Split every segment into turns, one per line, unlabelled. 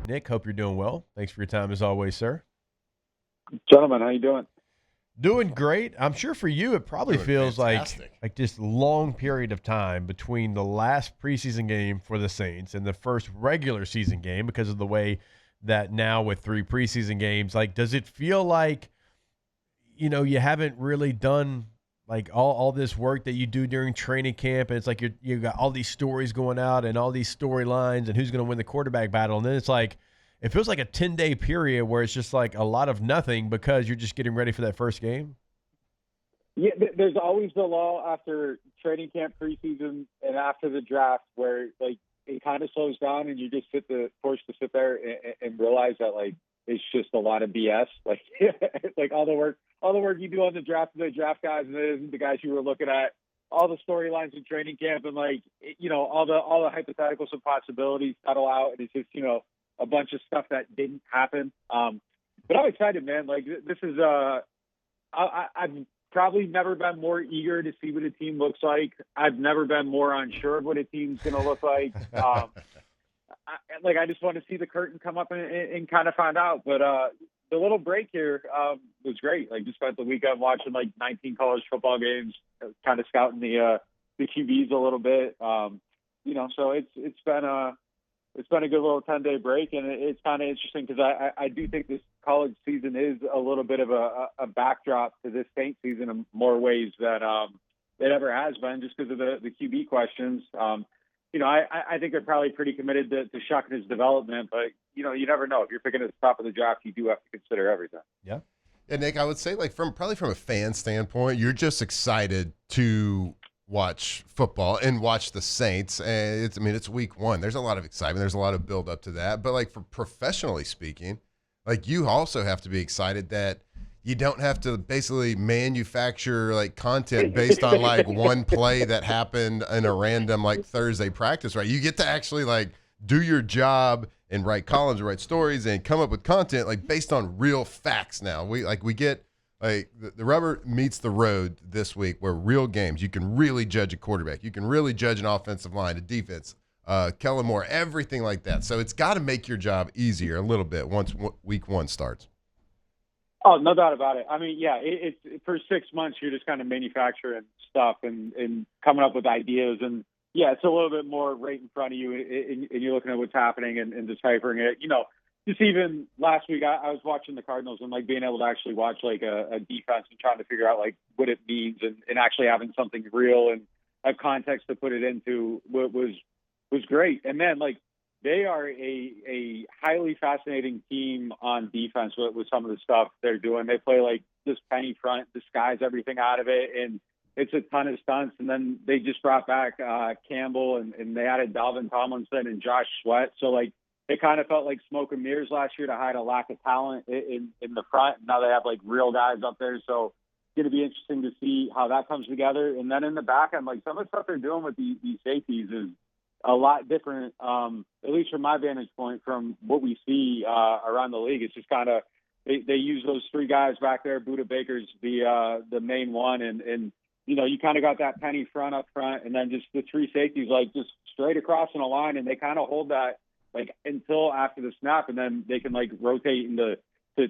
Nick, hope you're doing well. Thanks for your time as always, sir.
Gentlemen, how you doing?
Doing great. I'm sure for you it probably
Doing
feels
fantastic.
like this long period of time between the last preseason game for the Saints and the first regular season game because of the way that now with 3 preseason games, like does it feel like you haven't really done like all this work that you do during training camp, and it's like you got all these stories going out and all these storylines and who's going to win the quarterback battle, and then it's like it feels like a 10-day period where it's just like a lot of nothing because you're just getting ready for that first game.
Yeah, there's always the lull after training camp, preseason, and after the draft, where like it kind of slows down, and you just forced to sit there and realize that like it's just a lot of BS. Like like all the work you do on the draft guys, and it isn't the guys you were looking at. All the storylines in training camp, and like all the hypotheticals and possibilities settle out, and it's just a bunch of stuff that didn't happen. But I'm excited, man. Like this is I've probably never been more eager to see what a team looks like. I've never been more unsure of what a team's going to look like. I just want to see the curtain come up and kind of find out. But the little break here was great. Like, just spent the weekend watching like 19 college football games, kind of scouting the QBs a little bit. So it's been a good little 10-day break, and it's kind of interesting because I do think this college season is a little bit of a backdrop to this Saints season in more ways than it ever has been, just because of the QB questions. I think they're probably pretty committed to Shuck and his development, but you never know. If you're picking at the top of the draft, you do have to consider everything.
Yeah.
And Nick, I would say probably from a fan standpoint, you're just excited to watch football and watch the Saints. And it's week 1. There's a lot of excitement. There's a lot of build up to that. But like for professionally speaking, like you also have to be excited that you don't have to basically manufacture like content based on like one play that happened in a random like Thursday practice, right? You get to actually like do your job and write columns, write stories, and come up with content like based on real facts. Now we get like the rubber meets the road this week, where real games you can really judge a quarterback, you can really judge an offensive line, a defense, Kellen Moore, everything like that. So it's got to make your job easier a little bit once week 1 starts.
Oh, no doubt about it. I mean, yeah, it's for 6 months you're just kind of manufacturing stuff and coming up with ideas, and yeah, it's a little bit more right in front of you, and you're looking at what's happening and deciphering it. Just even last week I was watching the Cardinals, and like being able to actually watch like a defense and trying to figure out like what it means, and actually having something real and a context to put it into was great. And then like they are a highly fascinating team on defense with some of the stuff they're doing. They play like this penny front, disguise everything out of it, and it's a ton of stunts. And then they just brought back Campbell, and they added Dalvin Tomlinson and Josh Sweat. So like it kind of felt like smoke and mirrors last year to hide a lack of talent in the front. Now they have like real guys up there. So it's going to be interesting to see how that comes together. And then in the back end, like some of the stuff they're doing with these safeties is a lot different, at least from my vantage point, from what we see around the league. It's just kind of they use those 3 guys back there. Buda Baker's the main one, and you kind of got that penny front up front, and then just the 3 safeties like just straight across in a line, and they kind of hold that like until after the snap, and then they can like rotate into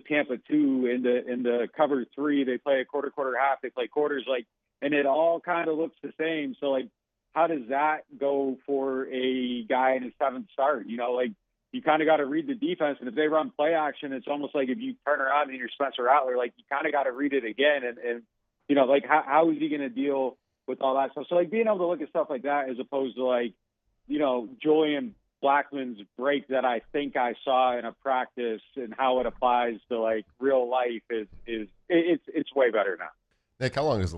Tampa 2 into cover 3. They play a quarter half. They play quarters, like, and it all kind of looks the same. So like, how does that go for a guy in his 7th start? Like you kind of got to read the defense, and if they run play action, it's almost like if you turn around and you're Spencer Rattler, like you kind of got to read it again, and like how is he going to deal with all that stuff? So like being able to look at stuff like that as opposed to like Julian Blackman's break that I think I saw in a practice and how it applies to like real life is it's way better now.
Nick, how long of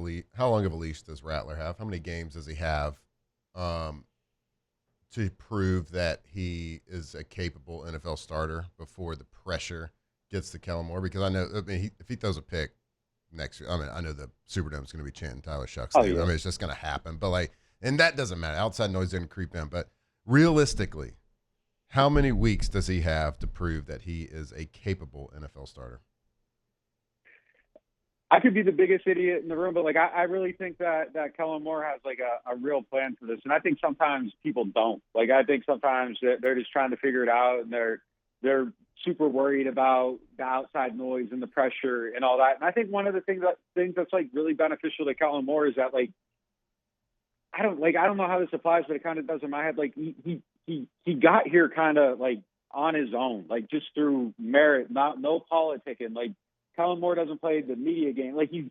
a leash does Rattler have? How many games does he have to prove that he is a capable NFL starter before the pressure gets to Kellen Moore? Because if he throws a pick next year, I know the Superdome is going to be chanting Tyler Shuck's name.
Yeah.
It's just going to happen. But like, and that doesn't matter. Outside noise didn't creep in. But realistically, how many weeks does he have to prove that he is a capable NFL starter?
I could be the biggest idiot in the room, but like I really think that Kellen Moore has like a real plan for this, and I think sometimes people don't. Like I think sometimes they're just trying to figure it out, and they're they're super worried about the outside noise and the pressure and all that. And I think one of the things that's like really beneficial to Kellen Moore is that, like, I don't know how this applies, but it kind of does in my head. Like he got here kind of like on his own, like just through merit, no politicking. Like, Kellen Moore doesn't play the media game. Like, he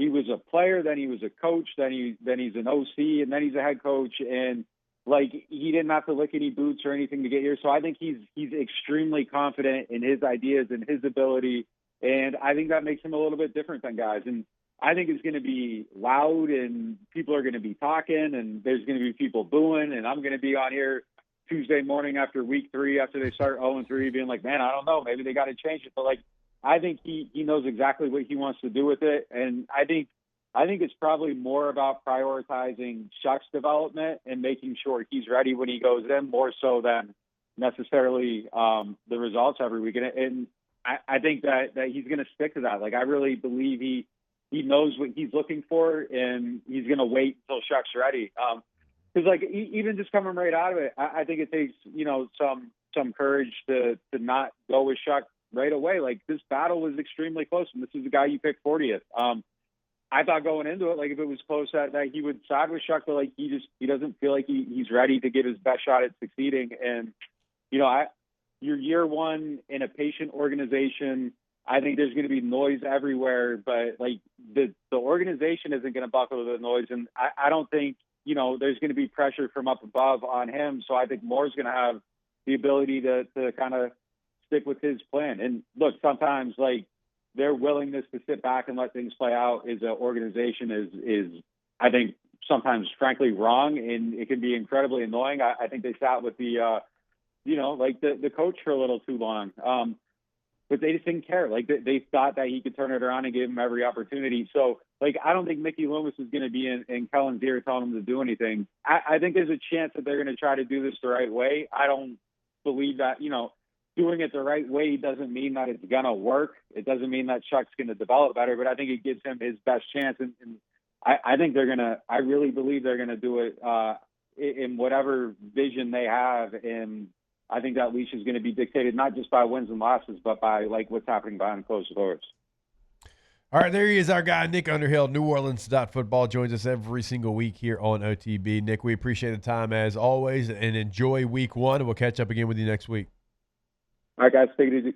was a player, then he was a coach, then he's an OC, and then he's a head coach. And like, he didn't have to lick any boots or anything to get here. So I think he's extremely confident in his ideas and his ability. And I think that makes him a little bit different than guys. And I think it's going to be loud, and people are going to be talking, and there's going to be people booing. And I'm going to be on here Tuesday morning after week 3, after they start 0-3, being like, man, I don't know, maybe they got to change it. But like, I think he knows exactly what he wants to do with it. And I think it's probably more about prioritizing Chuck's development and making sure he's ready when he goes in, more so than necessarily the results every week. And I think that he's going to stick to that. Like, I really believe he knows what he's looking for, and he's going to wait until Chuck's ready. Because like, even just coming right out of it, I think it takes, some courage to not go with Chuck right away. Like, this battle was extremely close, and this is the guy you picked 40th. I thought going into it, like, if it was close, that he would side with Chuck, but like, he doesn't feel like he's ready to give his best shot at succeeding. And your year one in a patient organization, I think there's going to be noise everywhere, but like, the organization isn't going to buckle to the noise, and I don't think there's going to be pressure from up above on him. So I think Moore's going to have the ability to kind of stick with his plan. And look, sometimes like, their willingness to sit back and let things play out as an organization is I think sometimes frankly wrong, and it can be incredibly annoying. I think they sat with the the coach for a little too long, but they just didn't care. Like, they thought that he could turn it around and give him every opportunity. So like, I don't think Mickey Loomis is going to be in Kellen's ear telling him to do anything. I think there's a chance that they're going to try to do this the right way. I don't believe that doing it the right way doesn't mean that it's going to work. It doesn't mean that Chuck's going to develop better, but I think it gives him his best chance. And I think I really believe they're going to do it in whatever vision they have. And I think that leash is going to be dictated not just by wins and losses, but by like what's happening behind closed doors.
All right, there he is, our guy, Nick Underhill, neworleans.football, joins us every single week here on OTB. Nick, we appreciate the time as always, and enjoy week 1. We'll catch up again with you next week.
All right, guys, take it easy.